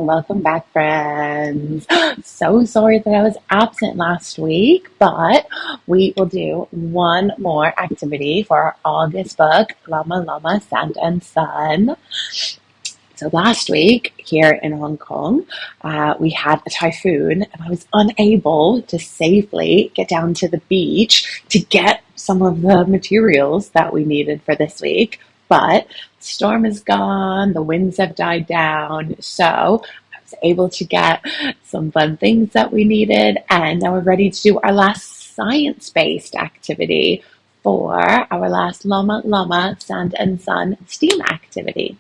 welcome back, friends. So sorry that I was absent last week, but we will do one more activity for our August book, Llama, Llama, Sand and Sun. So last week here in Hong Kong, we had a typhoon and I was unable to safely get down to the beach to get some of the materials that we needed for this week. But the storm is gone, the winds have died down, so I was able to get some fun things that we needed, and now we're ready to do our last science-based activity for our last Llama Llama Sand and Sun STEAM activity.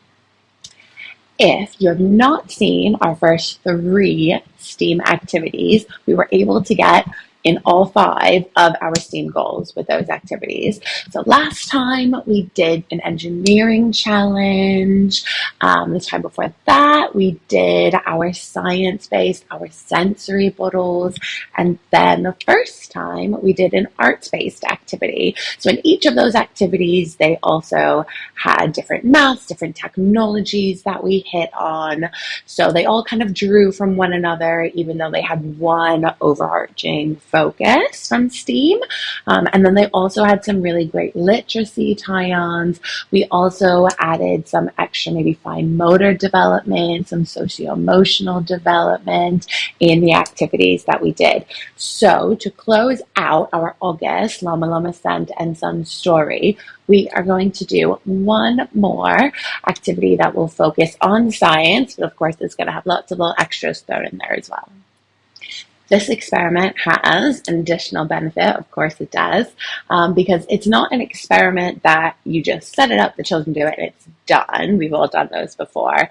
If you've not seen our first 3 STEAM activities, we were able to get in all 5 of our STEAM goals with those activities. So last time we did an engineering challenge. The time before that, we did our science-based, our sensory bottles. And then the first time we did an arts-based activity. So in each of those activities, they also had different maths, different technologies that we hit on. So they all kind of drew from one another, even though they had one overarching focus from STEAM. And then they also had some really great literacy tie-ons. We also added some extra maybe fine motor development, some socio-emotional development in the activities that we did. So to close out our August Llama Llama Sand and Sun story, we are going to do one more activity that will focus on science, but of course it's going to have lots of little extras thrown in there as well. This experiment has an additional benefit, of course it does, because it's not an experiment that you just set it up, the children do it, and it's done. We've all done those before.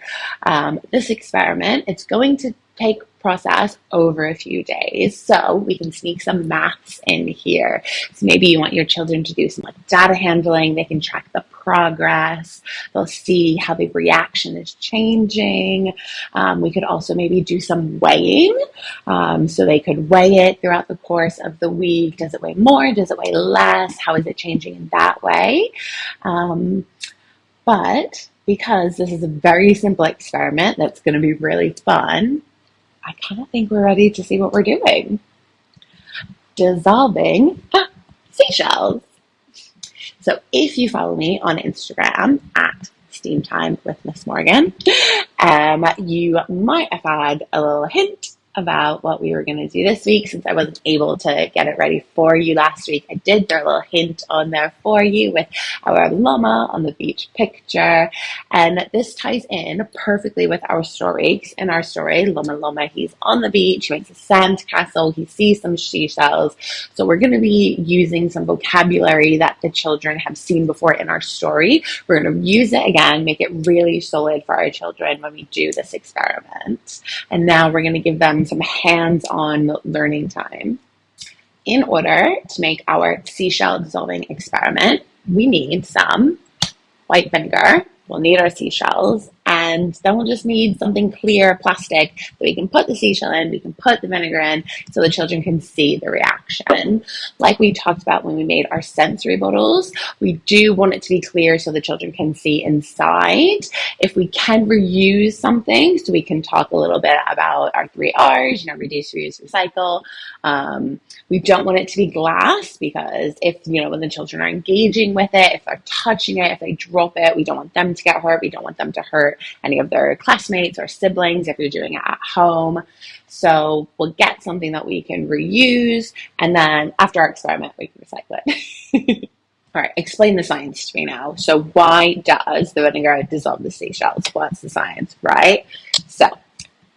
This experiment, it's going to take process over a few days, so we can sneak some maths in here. So maybe you want your children to do some data handling. They can track the progress. They'll see how the reaction is changing. We could also maybe do some weighing. So they could weigh it throughout the course of the week. Does it weigh more? Does it weigh less? How is it changing in that way? But because this is a very simple experiment that's going to be really fun, I kind of think we're ready to see what we're doing. Dissolving seashells. So if you follow me on Instagram at Steam Time with Miss Morgan, you might have had a little hint about what we were going to do this week. Since I wasn't able to get it ready for you last week, I did throw a little hint on there for you with our llama on the beach picture. And this ties in perfectly with our story. In our story, Llama, he's on the beach, he makes a sand castle, he sees some seashells. So we're going to be using some vocabulary that the children have seen before in our story. We're going to use it again, make it really solid for our children when we do this experiment. And now we're going to give them some hands-on learning time. In order to make our seashell dissolving experiment, we need some white vinegar. We'll need our seashells, and then we'll just need something clear, plastic, that we can put the seashell in, we can put the vinegar in, so the children can see the reaction. Like we talked about when we made our sensory bottles, we do want it to be clear so the children can see inside. If we can reuse something, so we can talk a little bit about our 3 R's, reduce, reuse, recycle. We don't want it to be glass, because if, when the children are engaging with it, if they're touching it, if they drop it, we don't want them to get hurt. We don't want them to hurt any of their classmates or siblings if you're doing it at home. So we'll get something that we can reuse, and then after our experiment, we can recycle it. All right, explain the science to me now. So why does the vinegar dissolve the seashells? What's the science, right? So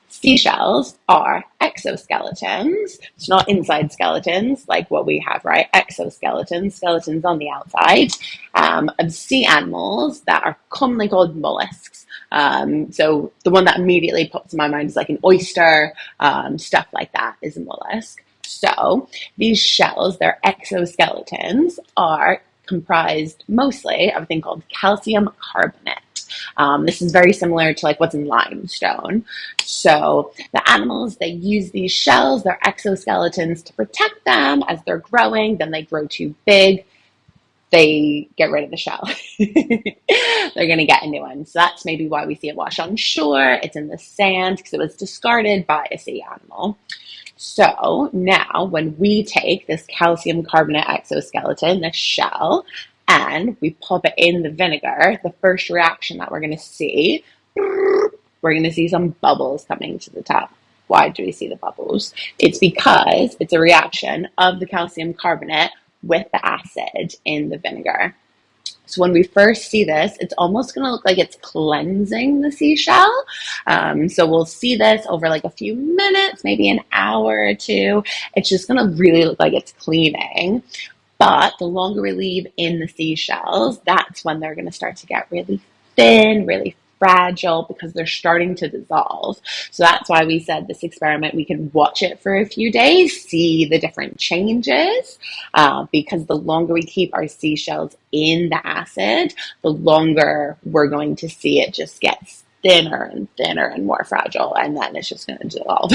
seashells are exoskeletons. It's not inside skeletons like what we have, right? Exoskeletons, skeletons on the outside, of sea animals that are commonly called mollusks. So the one that immediately pops in my mind is like an oyster, stuff like that is a mollusk. So these shells, their exoskeletons, are comprised mostly of a thing called calcium carbonate. This is very similar to what's in limestone. So the animals, they use these shells, their exoskeletons, to protect them as they're growing. Then they grow too big. they get rid of the shell. They're going to get a new one. So that's maybe why we see it wash on shore. It's in the sand because it was discarded by a sea animal. So now when we take this calcium carbonate exoskeleton, this shell, and we pop it in the vinegar, the first reaction that we're going to see some bubbles coming to the top. Why do we see the bubbles? It's because it's a reaction of the calcium carbonate with the acid in the vinegar. So when we first see this, it's almost going to look like it's cleansing the seashell. So we'll see this over like a few minutes, maybe an hour or two. It's just going to really look like it's cleaning. But the longer we leave in the seashells, that's when they're going to start to get really thin, really fragile, because they're starting to dissolve. So that's why we said this experiment, we can watch it for a few days, see the different changes, because the longer we keep our seashells in the acid, the longer we're going to see it just get thinner and thinner and more fragile, and then it's just going to dissolve.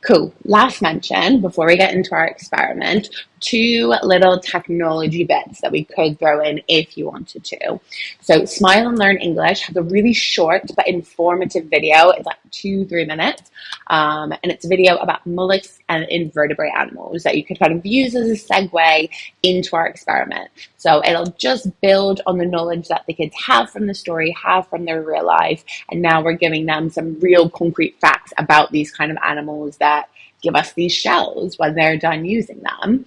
Cool. Last mention, before we get into our experiment, 2 little technology bits that we could throw in if you wanted to. So Smile and Learn English has a really short but informative video. It's like 2-3 minutes. And it's a video about mollusks and invertebrate animals that you could kind of use as a segue into our experiment. So it'll just build on the knowledge that the kids have from the story, have from their real life. And now we're giving them some real concrete facts about these kind of animals that give us these shells when they're done using them.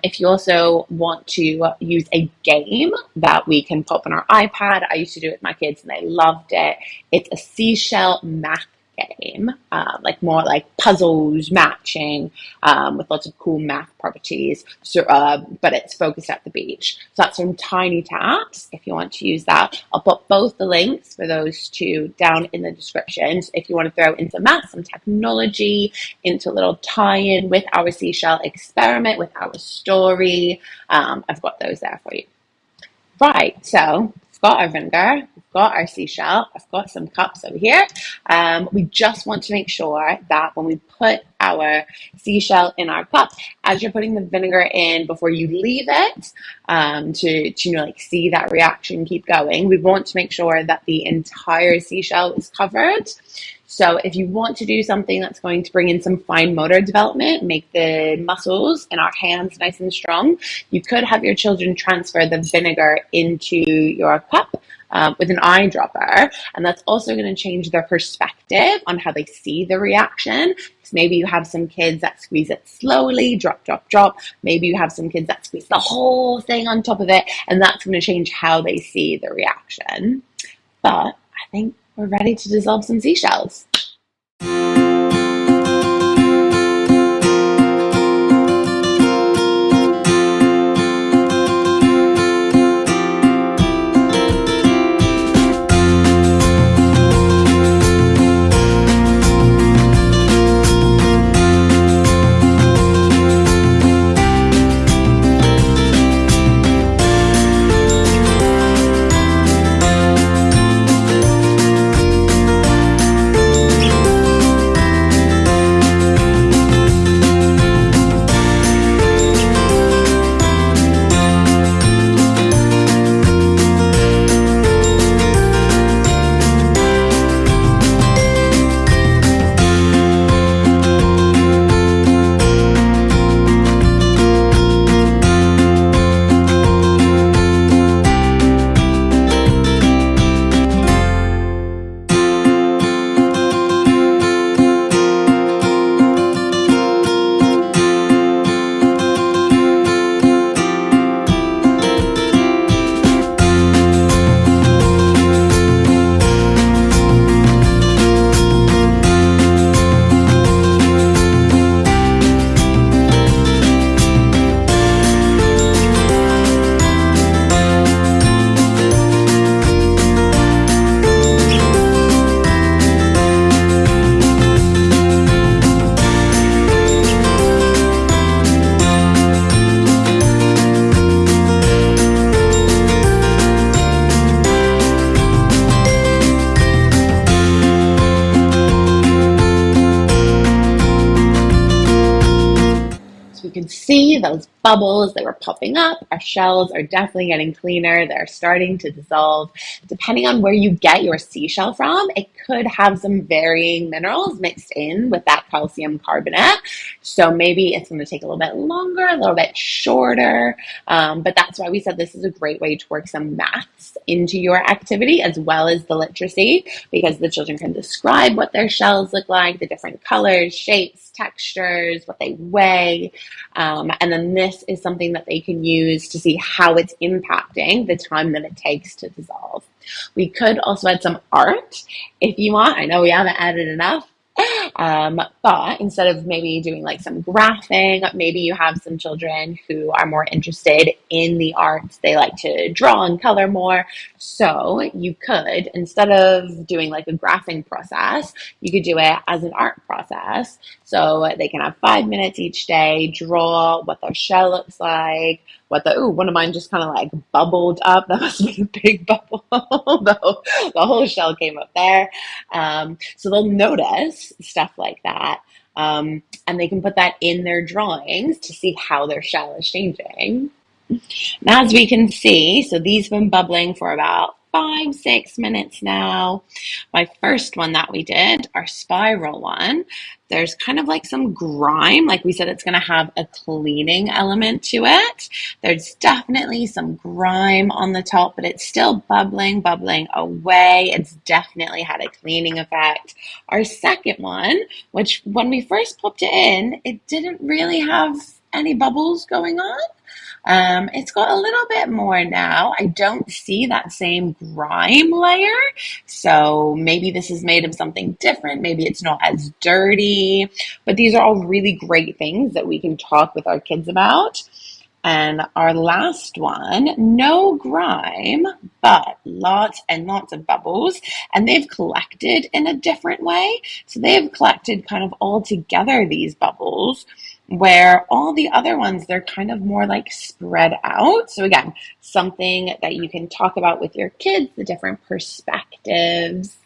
If you also want to use a game that we can pop on our iPad, I used to do it with my kids and they loved it. It's a seashell math game, like more like puzzles, matching, with lots of cool math properties. So, but it's focused at the beach. So that's from Tiny Taps. If you want to use that, I'll put both the links for those 2 down in the descriptions. If you want to throw into math, some technology, into a little tie-in with our seashell experiment, with our story, I've got those there for you. Right, so we've got our vinegar, we've got our seashell, I've got some cups over here. We just want to make sure that when we put our seashell in our cup, as you're putting the vinegar in before you leave it, to like see that reaction keep going, we want to make sure that the entire seashell is covered. So if you want to do something that's going to bring in some fine motor development, make the muscles in our hands nice and strong, you could have your children transfer the vinegar into your cup with an eyedropper. And that's also going to change their perspective on how they see the reaction. So maybe you have some kids that squeeze it slowly, drop, drop, drop. Maybe you have some kids that squeeze the whole thing on top of it, and that's going to change how they see the reaction. But I think we're ready to dissolve some seashells. you can see those bubbles that were popping up. Our shells are definitely getting cleaner. They're starting to dissolve. Depending on where you get your seashell from, it could have some varying minerals mixed in with that calcium carbonate. So maybe it's going to take a little bit longer, a little bit shorter. But that's why we said this is a great way to work some maths into your activity as well as the literacy, because the children can describe what their shells look like, the different colors, shapes, textures, what they weigh. And then this is something that they can use to see how it's impacting the time that it takes to dissolve. We could also add some art if you want. I know we haven't added enough. But instead of maybe doing like some graphing, maybe you have some children who are more interested in the arts. They like to draw and color more. So you could, instead of doing like a graphing process, you could do it as an art process. So they can have 5 minutes each day, draw what their shell looks like, one of mine just kind of like bubbled up. That must be a big bubble. The whole shell came up there. So they'll notice stuff like that. And they can put that in their drawings to see how their shell is changing. Now, as we can see, so these have been bubbling for about 5-6 minutes now. My first one that we did, our spiral one, there's kind of like some grime. Like we said, it's going to have a cleaning element to it. There's definitely some grime on the top, but it's still bubbling away. It's definitely had a cleaning effect. Our second one, which when we first popped it in, it didn't really have any bubbles going on. It's got a little bit more now. I don't see that same grime layer. So maybe this is made of something different. Maybe it's not as dirty. But these are all really great things that we can talk with our kids about. And our last one, no grime, but lots and lots of bubbles. And they've collected in a different way. So they've collected kind of all together these bubbles, where all the other ones, they're kind of more like spread out. So again, something that you can talk about with your kids, the different perspectives.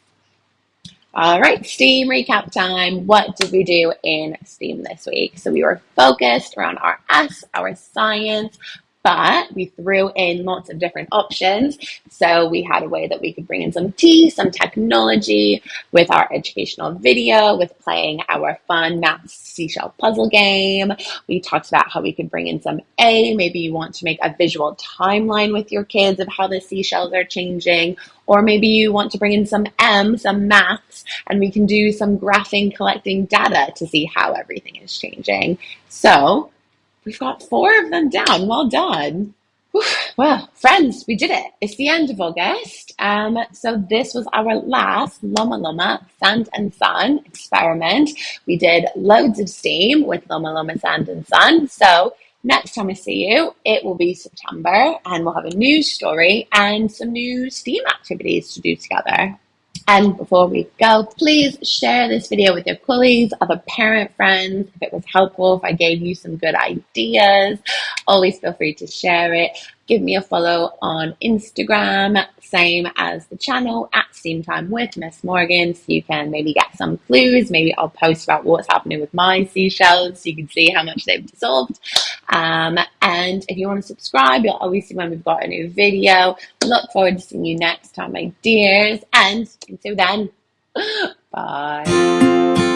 All right, STEAM recap time. What did we do in STEAM this week? So we were focused around our S, our science, but we threw in lots of different options. So we had a way that we could bring in some T, some technology with our educational video, with playing our fun math seashell puzzle game. We talked about how we could bring in some A. Maybe you want to make a visual timeline with your kids of how the seashells are changing. Or maybe you want to bring in some M, some maths, and we can do some graphing, collecting data to see how everything is changing. So we've got 4 of them down. Well done. Whew. Well, friends, we did it. It's the end of August. So this was our last Llama Llama Sand and Sun experiment. We did loads of STEAM with Llama Llama Sand and Sun. So next time I see you, it will be September, and we'll have a new story and some new STEAM activities to do together. And before we go, please share this video with your colleagues, other parent friends, if it was helpful, if I gave you some good ideas. Always feel free to share it. Give me a follow on Instagram, same as the channel, at STEAM Time with Miss Morgan, so you can maybe get some clues. Maybe I'll post about what's happening with my seashells so you can see how much they've dissolved. And if you want to subscribe, you'll always see when we've got a new video. Look forward to seeing you next time, my dears. And until then, bye.